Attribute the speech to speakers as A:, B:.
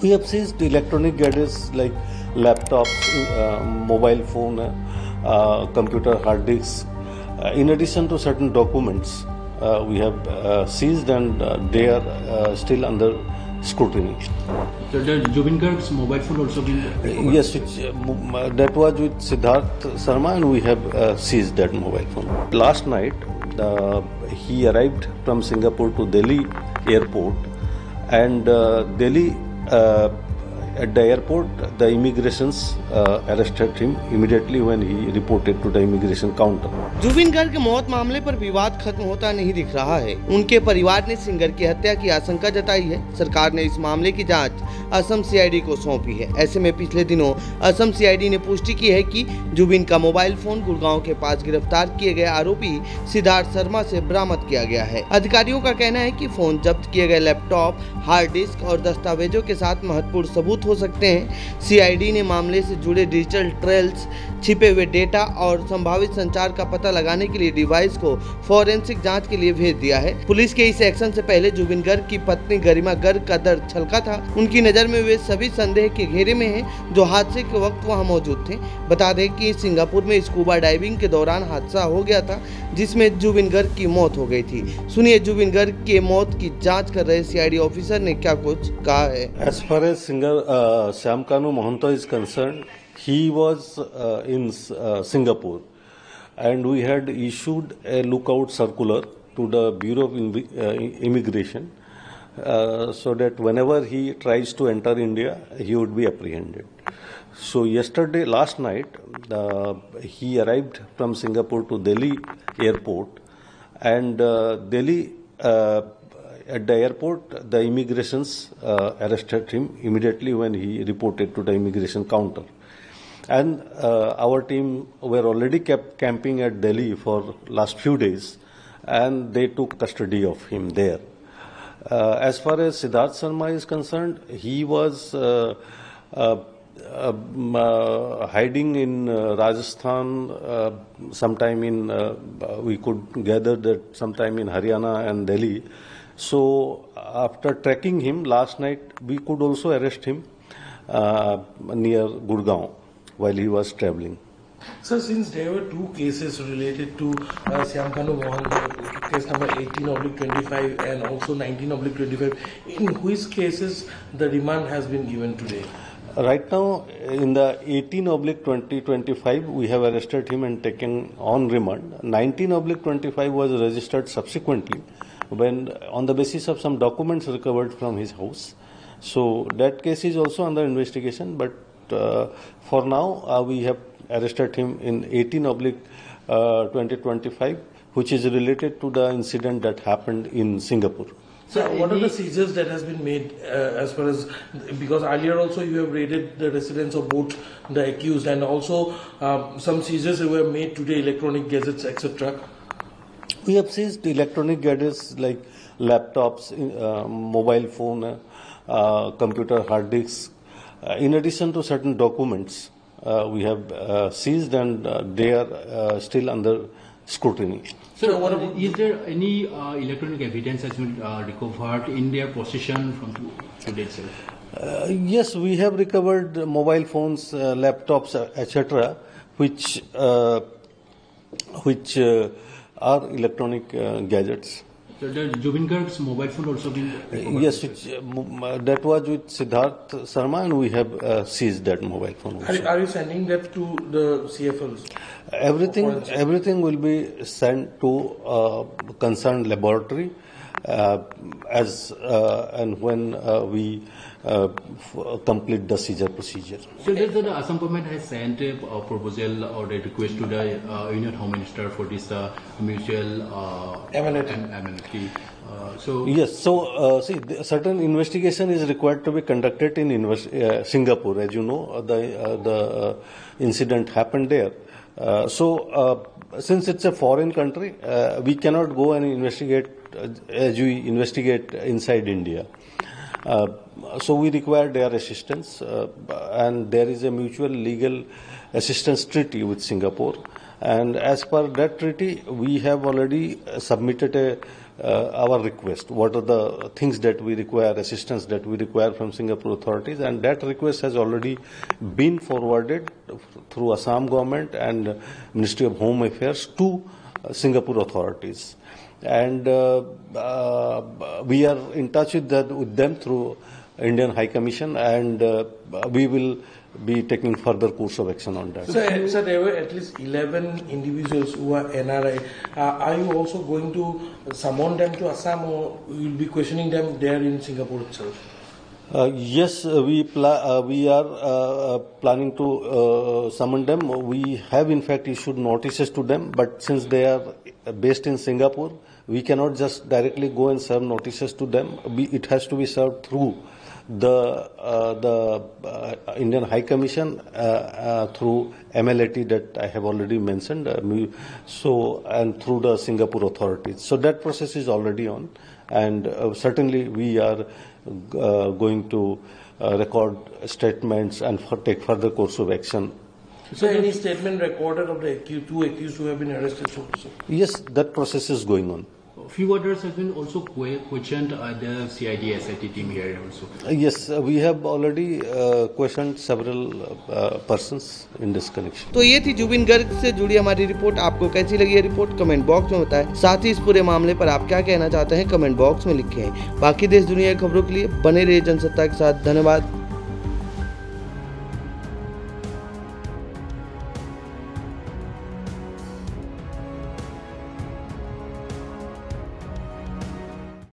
A: We have seized electronic gadgets like laptops, mobile phone, computer hard disks. In addition to certain documents, we have seized and they are still under scrutiny.
B: So the Jubin Garg's mobile phone also been recovered?
A: Yes, that was with Siddharth Sharma and we have seized that mobile phone. Last night, he arrived from Singapore to Delhi airport and Delhi at the airport, the immigrations arrested him immediately when he reported to the immigration counter.
C: Zubin Garg के मौत मामले पर विवाद खत्म होता नहीं दिख रहा है। उनके परिवार ने सिंगर की हत्या की आशंका जताई है। सरकार ने इस मामले की जांच असम सीआईडी को सौंपी है। ऐसे में पिछले दिनों असम सीआईडी ने पुष्टि की है कि जुबिन का मोबाइल फोन गुड़गांव के पास गिरफ्तार किए गए आरोपी सिद्धार्थ शर्मा से बरामद किया गया है। अधिकारियों का कहना है कि फोन जब्त किए गए लैपटॉप, हार्ड डिस्क और दस्तावेजों के साथ महत्वपूर्ण सबूत हो सकते हैं। सीआईडी ने मामले से जुड़े डिजिटल ट्रेल्स, छिपे हुए डेटा और संभावित संचार का पता लगाने के लिए डिवाइस को फॉरेंसिक जांच के लिए भेज दिया है। पुलिस के इस एक्शन से पहले जुबिन गर्ग की पत्नी गरिमा गर्ग का दर्द छलका था। उनकी नज़र में वे सभी संदेह के घेरे में हैं जो हादसे के वक्त वहां मौजूद थे। बता दें कि सिंगापुर में स्कूबा डाइविंग के दौरान हादसा हो गया था जिसमें जुबिन गर्ग की मौत हो गई थी। सुनिए जुबिन गर्ग की मौत की जाँच कर रहे सीआईडी ऑफिसर ने क्या कुछ कहा है।
A: As far as singer Shyamkanu Mohanty is concerned, he was in Singapore and we had issued a lookout circular to the Bureau of Immigration so that whenever he tries to enter India, he would be apprehended. So last night, he arrived from Singapore to Delhi airport and Delhi at the airport, the immigrations arrested him immediately when he reported to the immigration counter. And our team were already kept camping at Delhi for last few days and they took custody of him there. As far as Siddharth Sharma is concerned, he was hiding in Rajasthan, sometime in, we could gather that sometime in Haryana and Delhi. So after tracking him last night, we could also arrest him near Gurgaon while he was traveling.
D: Sir, since there were two cases related to Shyamkanu Mohanty, case number 18/25 and also 19/25, in which cases the remand has been given today?
A: Right now, in the 18/2025, we have arrested him and taken on remand. 19/25 was registered subsequently when on the basis of some documents recovered from his house. So that case is also under investigation, but for now we have arrested him in 18/2025, which is related to the incident that happened in Singapore.
D: So what are the seizures that has been made as far as, because earlier also you have raided the residence of both the accused and also some seizures were made today, electronic gadgets, etc.
A: We have seized electronic gadgets like laptops, mobile phone, computer hard disks. In addition to certain documents, we have seized and they are still under scrutiny.
B: So, is there any electronic evidence has been recovered in their possession from today itself?
A: Yes, we have recovered mobile phones, laptops, etc., which are electronic gadgets.
B: So the Jubin Garg's mobile phone also been recovered?
A: Yes, that was with Siddharth Sharma and we have seized that mobile phone also.
D: Are you sending that to the CFLs?
A: Everything will be sent to concerned laboratory as and when we complete the seizure procedure.
B: So the Assam government has sent a proposal or a request to the Union Home Minister for this mutual amenity.
A: Yes, so see, certain investigation is required to be conducted in Singapore. As you know, the incident happened there. Since it's a foreign country, we cannot go and investigate as we investigate inside India. So we require their assistance, and there is a mutual legal assistance treaty with Singapore. And as per that treaty, we have already submitted our request. What are the things that we require, assistance that we require from Singapore authorities, and that request has already been forwarded through Assam government and Ministry of Home Affairs to Singapore authorities. And we are in touch with them through Indian High Commission, and we will be taking further course of action on that.
D: So there were at least 11 individuals who are NRI. Are you also going to summon them to Assam, or you will be questioning them there in Singapore itself?
A: Yes, we are planning to summon them. We have in fact issued notices to them, but since they are based in Singapore, we cannot just directly go and serve notices to them. It has to be served through the Indian High Commission through MLAT that I have already mentioned, and through the Singapore authorities. So that process is already on, and certainly we are going to record statements and take further course of action.
D: So any statement recorded of the two accused who have been arrested?
A: Yes, that process is going on.
B: A few others have been also questioned the CID SIT team here also.
A: Yes, we have already questioned several persons in this connection.
C: तो ये थी जुबिन गर्ग से जुड़ी हमारी report. आपको कैसी लगी ये रिपोर्ट कमेंट बॉक्स में बताएं। साथ ही इस पूरे मामले पर आप क्या कहना चाहते हैं कमेंट बॉक्स में लिखें। बाकी देश दुनिया की खबरों के लिए बने रहिए जनसत्ता के साथ। धन्यवाद।